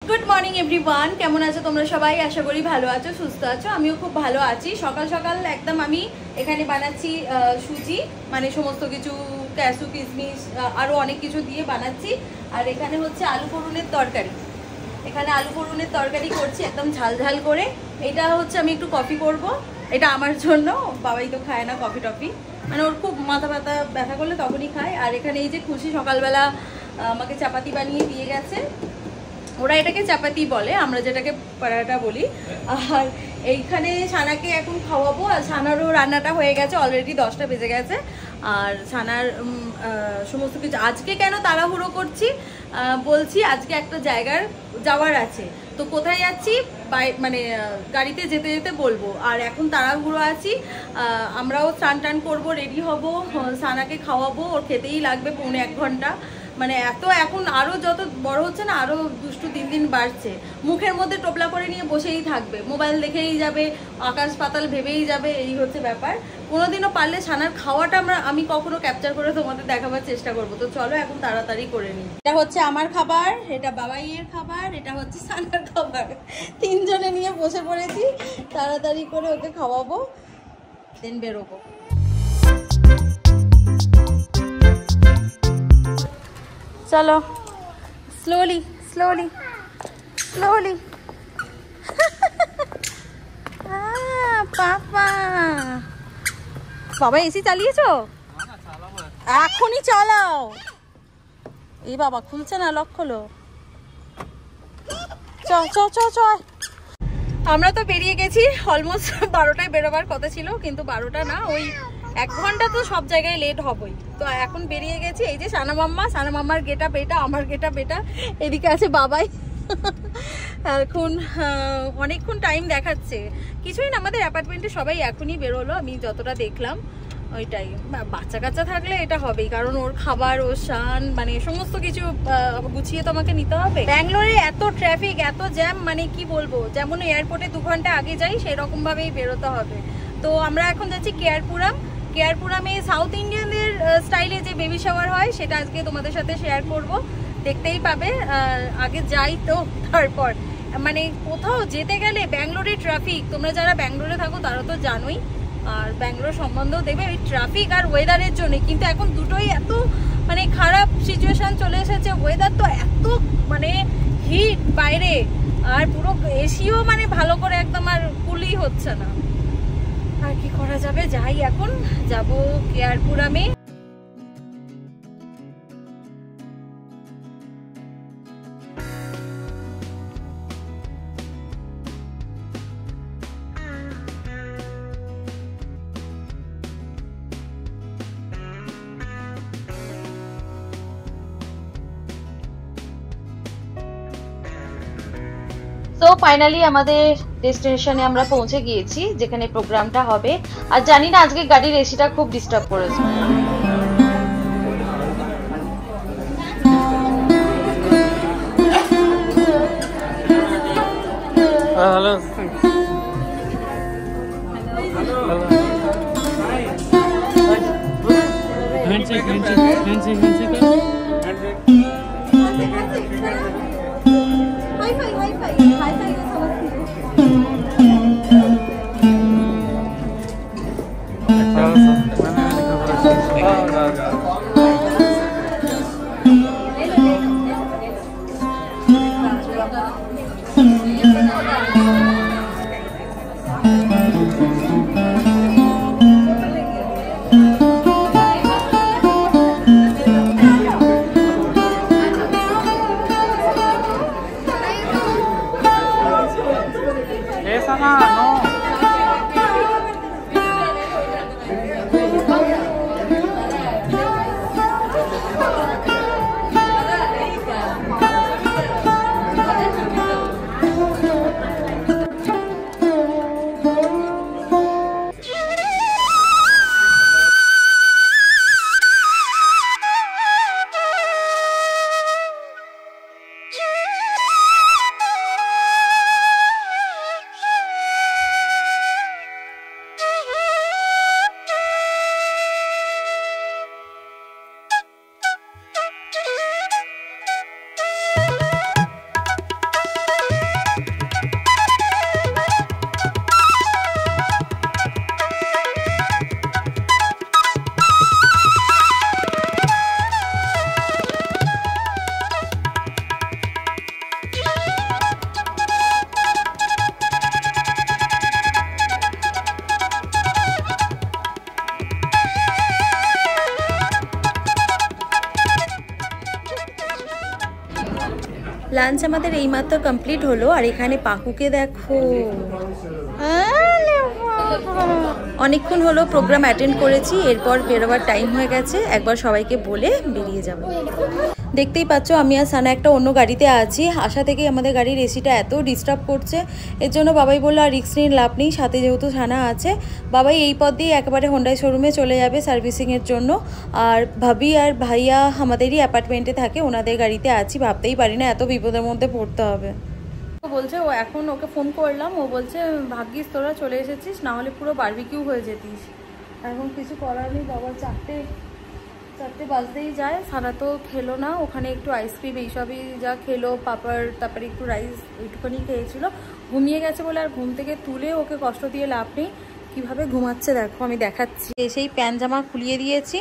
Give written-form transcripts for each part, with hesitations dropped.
Good morning everyone, কেমন আছো তোমরা সবাই? আশা করি ভালো আছো, সুস্থ আছো। আমিও খুব ভালো আছি। সকাল সকাল একদম আমি এখানে বানাচ্ছি সুজি, মানে সমস্ত কিছু ক্যাশু কিশমিশ আরও অনেক কিছু দিয়ে বানাচ্ছি। আর এখানে হচ্ছে আলু পটলের তরকারি। এখানে আলু পটলের তরকারি করছি একদম ঝাল ঝাল করে। এটা হচ্ছে আমি একটু কফি করব, এটা আমার জন্য। বাবাই তো খায় না কফি টফি, মানে ওর খুব মাথা ব্যথা করলে তখনই খায়। আর এখানে এই যে খুশি সকালবেলা আমাকে চাপাতি বানিয়ে দিয়ে গেছে। ওরা এটাকে চাপাতি বলে, আমরা যেটাকে পরাটা বলি। আর এইখানে ছানাকে এখন খাওয়াবো। আর ছানারও রান্নাটা হয়ে গেছে অলরেডি, 10টা বেজে গেছে। আর ছানার সমস্ত কিছু আজকে কেন তাড়াহুড়ো করছি বলছি। আজকে একটা জায়গার যাওয়ার আছে, তো কোথায় যাচ্ছি মানে গাড়িতে যেতে যেতে বলবো। আর এখন তাড়াহুড়ো আছি, আমরাও স্নান টান করবো, রেডি হব, ছানাকে খাওয়াবো। ওর খেতেই লাগবে 1.5 ঘন্টা। মানে এত এখন আরও যত বড় হচ্ছে না, আরও দুষ্টু দিন দিন বাড়ছে। মুখের মধ্যে টোপলা করে নিয়ে বসেই থাকবে, মোবাইল দেখেই যাবে, আকাশ পাতাল ভেবেই যাবে, এই হচ্ছে ব্যাপার। কোনোদিনও পারলে ছানার খাওয়াটা আমি কখনো ক্যাপচার করে তোমাদের দেখাবার চেষ্টা করবো। তো চলো এখন তাড়াতাড়ি করে নিই। এটা হচ্ছে আমার খাবার, এটা বাবাইয়ের খাবার, এটা হচ্ছে ছানার খাবার। তিনজনে নিয়ে বসে পড়েছি, তাড়াতাড়ি করে ওকে খাওয়াবো, দেন বেরোবো। চলো স্লোলি স্লোলি স্লোলি। পাপা বাবা এসি চালিয়েছো? এখনই চালাও। এই বাবা খুলছে না, লক খোলো। চ চ চ চ। আমরা তো বেরিয়ে গেছি, অলমোস্ট 12টায় বেরোবার কথা ছিল, কিন্তু 12টা না, ওই 1 ঘন্টা তো সব জায়গায় লেট হবই। তো এখন বেরিয়ে গেছি। এই যে সানা মাম্মার গেট আপ এটা, আমার গেট আপ এটা, এদিকে আছে বাবাই। এখন অনেকক্ষণ টাইম দেখাচ্ছে, কিছুই না। আমাদের অ্যাপার্টমেন্টে সবাই এখনই বেরোলো, আমি যতটা দেখলাম ওইটাই। বাচ্চা কাচ্চা থাকলে এটা হবেই, কারণ ওর খাবার, ওর স্নান, মানে সমস্ত কিছু গুছিয়ে তোমাকে নিতে হবে। ব্যাঙ্গালোরে এত ট্রাফিক, এত জ্যাম, মানে কি বলবো। যেমন এয়ারপোর্টে 2 ঘন্টা আগে যাই, সেই রকম ভাবেই বেরোতে হবে। তো আমরা এখন যাচ্ছি কেয়ারপুরামে সাউথ ইন্ডিয়ানদের স্টাইলে যে বেবি শাওয়ার হয়, সেটা আজকে তোমাদের সাথে শেয়ার করব, দেখতেই পাবে। আগে যাই তো, তারপর মানে কোথাও যেতে গেলে ব্যাঙ্গালোরে ট্রাফিক, তোমরা যারা ব্যাঙ্গালোরে থাকো তারা তো জানোই। আর ব্যাঙ্গালোর সম্বন্ধেও দেখবে ওই ট্রাফিক আর ওয়েদারের জন্য। কিন্তু এখন দুটোই এত মানে খারাপ সিচুয়েশন চলে এসেছে। ওয়েদার তো এত মানে হিট বাইরে, আর পুরো এসিও মানে ভালো করে একদম আর কুলই হচ্ছে না। আর কি করা যাবে, যাই এখন যাব কেয়ারপুরামে। তো ফাইনালি আমাদের ডেস্টিনেশনে আমরা পৌঁছে গিয়েছি, যেখানে প্রোগ্রামটা হবে। আর জানি না আজকে গাড়ির এসিটা খুব ডিস্টার্ব করেছে। Hello handshake handshake handshake handshake. Esa no. Lunch আমাদের এইমাত্র কমপ্লিট হলো, আর এখানে পাকুকে দেখো, অনেকক্ষণ হলো প্রোগ্রাম অ্যাটেন্ড করেছি, এরপর বেরোবার টাইম হয়ে গেছে, একবার সবাইকে বলে বেরিয়ে যাব। দেখতেই পাচ্ছ আমি আর সানা একটা অন্য গাড়িতে আছি। আশা থেকে আমাদের গাড়ির এসিটা এত ডিস্টার্ব করছে, এর জন্য বাবাই বললো আর রিস্ক নিয়ে লাভ নেই, সাথে যেহেতু সানা আছে। বাবাই এই পথ দিয়ে একেবারে হোন্ডাই শোরুমে চলে যাবে সার্ভিসিংয়ের জন্য, আর ভাবি আর ভাইয়া আমাদেরই অ্যাপার্টমেন্টে থাকে, ওনাদের গাড়িতে আছি। ভাবতেই পারি না এত বিপদের মধ্যে পড়তে হবে। ও বলছে, ও এখন ওকে ফোন করলাম, ও বলছে ভাগ্যিস তোরা চলে এসেছিস, না হলে পুরো বারবিকিউ হয়ে যেতিস। এখন কিছু করার নেই বাবা, চারটে বাজতেই যায়। সারা তো খেলো না, ওখানে একটু আইসক্রিম এইসবই যা খেলো, পাপড়, তারপরে একটু রাইস ওইটুখানি খেয়েছিল, ঘুমিয়ে গেছে বলে আর ঘুম থেকে তুলে ওকে কষ্ট দিয়ে লাভ নেই। কীভাবে ঘুমাচ্ছে দেখো, আমি দেখাচ্ছি। সেই প্যান্ট জামা খুলিয়ে দিয়েছি,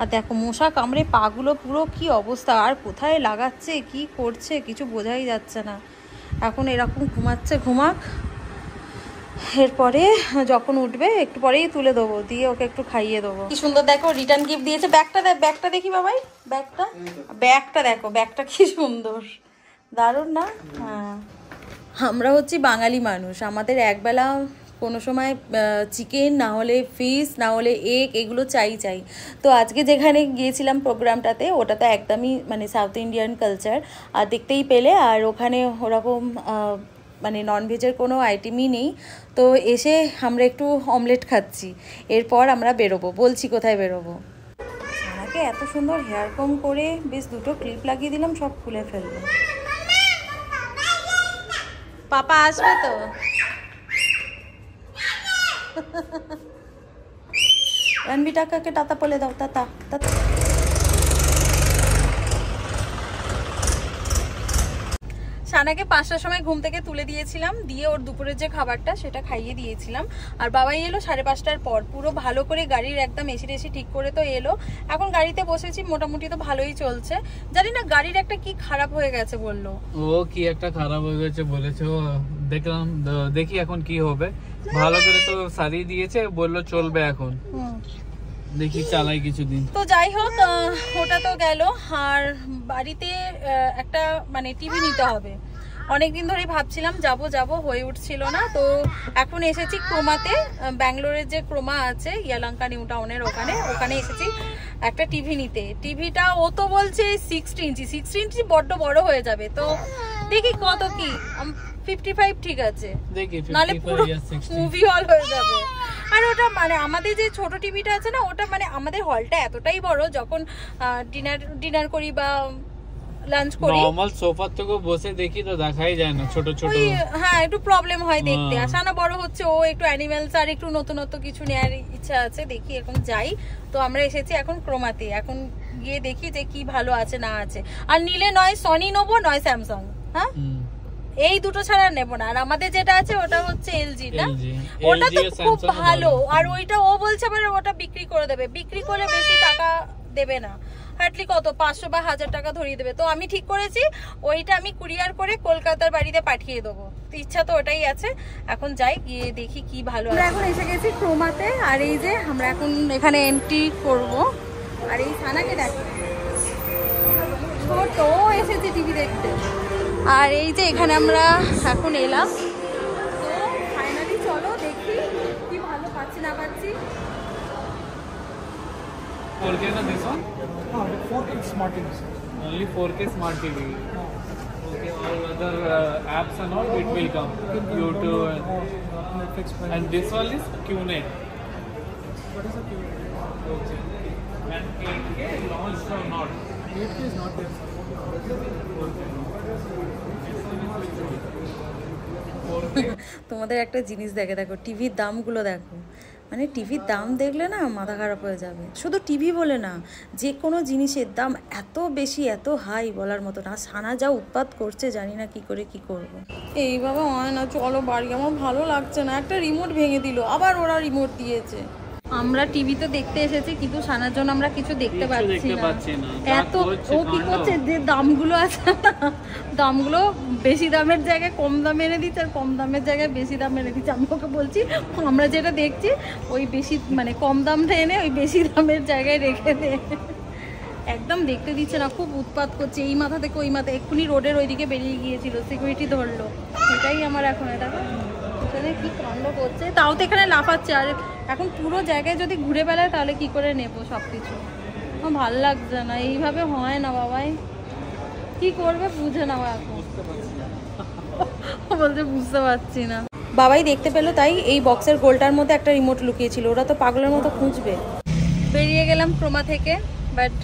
আর দেখো মশা কামড়ে পাগুলো পুরো কি অবস্থা, আর কোথায় লাগাচ্ছে কি করছে কিছু বোঝাই যাচ্ছে না। এখন এরকম ঘুমাচ্ছে, ঘুমাক, এরপরে যখন উঠবে একটু পরেই তুলে দেবো, দিয়ে ওকে একটু খাইয়ে দেবো। কি সুন্দর দেখো রিটার্ন গিফট দিয়েছে। ব্যাগটা দেখি বাবাই, ব্যাগটা দেখো, ব্যাগটা কি সুন্দর, দারুণ না? হ্যাঁ, আমরা হচ্ছি বাঙালি মানুষ, আমাদের একবেলা কোনো সময় চিকেন, না হলে ফিশ, না হলে এগ, এগুলো চাই। তো আজকে যেখানে গিয়েছিলাম প্রোগ্রামটাতে, ওটা তো একদমই মানে সাউথ ইন্ডিয়ান কালচার, আর দেখতেই পেলে, আর ওখানে ওরকম মানে ননভেজের কোনো আইটেমই নেই। তো এসে আমরা একটু অমলেট খাচ্ছি, এরপর আমরা বেরোবো, বলছি কোথায় বেরোবো। আমাকে এত সুন্দর হেয়ার কম করে বেশ দুটো ক্লিপ লাগিয়ে দিলাম, সব খুলে ফেলবো। পাপা আসবে তো? রণবীর কাকাকে টাটা বলে দাও, টাটা। সানাকে 5টার সময় ঘুম থেকে তুলে দিয়েছিলাম, দিয়ে ওর দুপুরের যে খাবারটা সেটা খাইয়ে দিয়েছিলাম, আর বাবাই এলো 5:30টার পর, পুরো ভালো করে গাড়ির একদম এসি ঠিক করে তো এলো। এখন গাড়িতে বসেছি, মোটামুটি তো ভালোই চলছে। জানি না গাড়ির একটা কি খারাপ হয়ে গেছে বললো। ও কি একটা খারাপ হয়ে গেছে বলেছে, দেখলাম, দেখি এখন কি হবে। ভালো করে তো সারিয়ে দিয়েছে, বললো চলবে এখন, দেখি চালাই কিছুদিন। তো যাই হোক, ওটা তো গেল। আর বাড়িতে একটা মানে টিভি নিতে হবে, অনেকদিন ধরেই ভাবছিলাম যাব হয়ে উঠছিল না। তো এখন এসেছি ক্রোমাতে, ব্যাঙ্গালোরের যে ক্রোমা আছে ইয়ালাঙ্কা নিউ টাউনের ওখানে এসেছি একটা টিভি নিতে। টিভিটা ও তো বলছে 60 ইঞ্চি বড্ড বড় হয়ে যাবে, তো দেখি কত কি, 55 ঠিক আছে, নাহলে পুরো মুভি হল হয়ে যাবে। আর ওটা মানে আমাদের যে ছোট টিভিটা আছে না, ওটা মানে আমাদের হলটা এতটাই বড়, যখন ডিনার করি বা লাঞ্চ করি, নরমাল সোফা থেকে বসে দেখি তো দেখাই যায় না, ছোট ছোট, হ্যাঁ একটু প্রবলেম হয় দেখতে। আর সানা বড় হচ্ছে, ও একটু অ্যানিমেলস আর একটু নতুনত্ব কিছু নেওয়ার ইচ্ছা আছে, দেখি এখন যাই। তো আমরা এসেছি এখন ক্রোমাতে, এখন গিয়ে দেখি যে কি ভালো আছে না আছে। আর নিলে নয় সনি নেবো, নয় স্যামসাং, হ্যাঁ এই দুটো ছাড়া নেবো না। আর আমাদের যেটা আছে ওটা হচ্ছে এলজি, না ওটা তো খুব ভালো। আর ওইটা ও বলছে আবার ওটা বিক্রি করে দেবে, বিক্রি করে বেশি টাকা দেবে না, হার্ডলি কত 500 বা 1000 টাকা ধরিয়ে দেবে। তো আমি ঠিক করেছি ওইটা আমি কুরিয়ার করে কলকাতার বাড়িতে পাঠিয়ে দেবো, তো ইচ্ছা তো ওটাই আছে। এখন যাই, গিয়ে দেখি কি ভালো। আমরা এখন এসে গেছি ক্রোমাতে, আর এই যে আমরা এখন এখানে এন্ট্রি করব। আর এই সানাকে দেখো, ছোট এসেছি টিভি দেখতে। আর এই যে এখানে আমরা এখন এলাম, তো ফাইনালি চলো দেখি কি ভালো পাচ্ছি না পাচ্ছি। 4K na this one? No, 4K smart TV. Only 4K smart TV. Okay, all other apps and all it will come. YouTube Netflix. and this one is QNet. What is a QNet? Okay. And 8K launched or not? 8K is not there, sir. তোমাদের একটা জিনিস দেখো, টিভির দামগুলো দেখো, মানে টিভির দাম দেখলে না মাথা খারাপ হয়ে যাবে। শুধু টিভি বলে না, যে কোনো জিনিসের দাম এত বেশি, এত হাই বলার মতো না। সানা যা উৎপাত করছে, জানি না কি করে কি করব। এই বাবা হয় না, চলো বাড়ি, আমার ভালো লাগছে না। একটা রিমোট ভেঙে দিল, আবার ওরা রিমোট দিয়েছে। আমরা টিভিতে দেখতে এসেছি, কিন্তু সানার জন্য আমরা কিছু দেখতে পাচ্ছি না। এত ও কি করছে, যে দামগুলো আছে না, দামগুলো বেশি দামের জায়গায় কম দামে এনে দিচ্ছে, আর কম দামের জায়গায় বেশি দামে এনে দিচ্ছে। আমি ওকে বলছি আমরা যেটা দেখছি ওই বেশি মানে কম দামটা এনে ওই বেশি দামের জায়গায় রেখে দে। একদম দেখতে দিচ্ছে না, খুব উৎপাত করছে এই মাথা থেকে ওই মাথা। এক্ষুনি রোডের ওইদিকে বেরিয়ে গিয়েছিল, সিকিউরিটি ধরলো। এটাই আমার এখন দেখো এখানে কি কাণ্ড করছে, তাও তো এখানে লাফাচ্ছে। আর এখন পুরো জায়গায় যদি ঘুরে বেড়ায় তাহলে কি করে নেবো সব কিছু, আমার ভালো লাগছে না, এইভাবে হয় না বাবাই, কি করবে বুঝে নাও এখন। বলতে বুঝতে পারছি না। বাবাই দেখতে পেলো, তাই এই বক্সের গোলটার মধ্যে একটা রিমোট লুকিয়েছিল, ওরা তো পাগলের মতো খুঁজবে। বেরিয়ে গেলাম ক্রোমা থেকে, বাট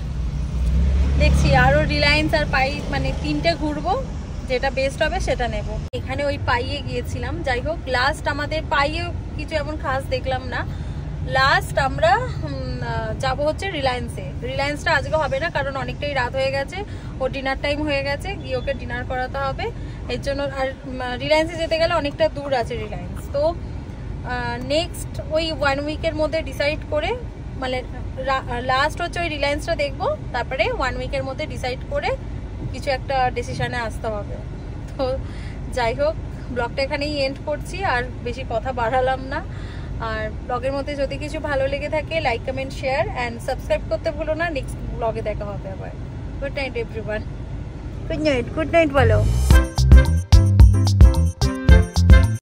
দেখছি আরও রিলায়েন্স আর পাই মানে 3টে ঘুরবো, যেটা বেস্ট হবে সেটা নেব। এখানে ওই পাইয়ে গিয়েছিলাম, যাই হোক লাস্ট আমাদের পাইয়ে কিছু এমন খাস দেখলাম না। লাস্ট আমরা যাব হচ্ছে রিলায়েন্সে। রিলায়েন্সটা আজকে হবে না, কারণ অনেকটাই রাত হয়ে গেছে, ও ডিনার টাইম হয়ে গেছে, গিয়ে ওকে ডিনার করাতে হবে। এর জন্য আর রিলায়েন্সে যেতে গেলে অনেকটা দূর আছে রিলায়েন্স। তো নেক্সট ওই 1 উইকের মধ্যে ডিসাইড করে, মানে লাস্ট হচ্ছে ওই রিলায়েন্সটা দেখবো, তারপরে 1 উইকের মধ্যে ডিসাইড করে কিছু একটা ডিসিশনে আসতে হবে। তো যাই হোক ব্লগটা এখানেই এন্ড করছি, আর বেশি কথা বাড়ালাম না। আর ব্লগের মধ্যে যদি কিছু ভালো লেগে থাকে like comment share and subscribe করতে ভুলো না। নেক্সট ব্লগে দেখা হবে আবার। Good night everyone. Good night বলো।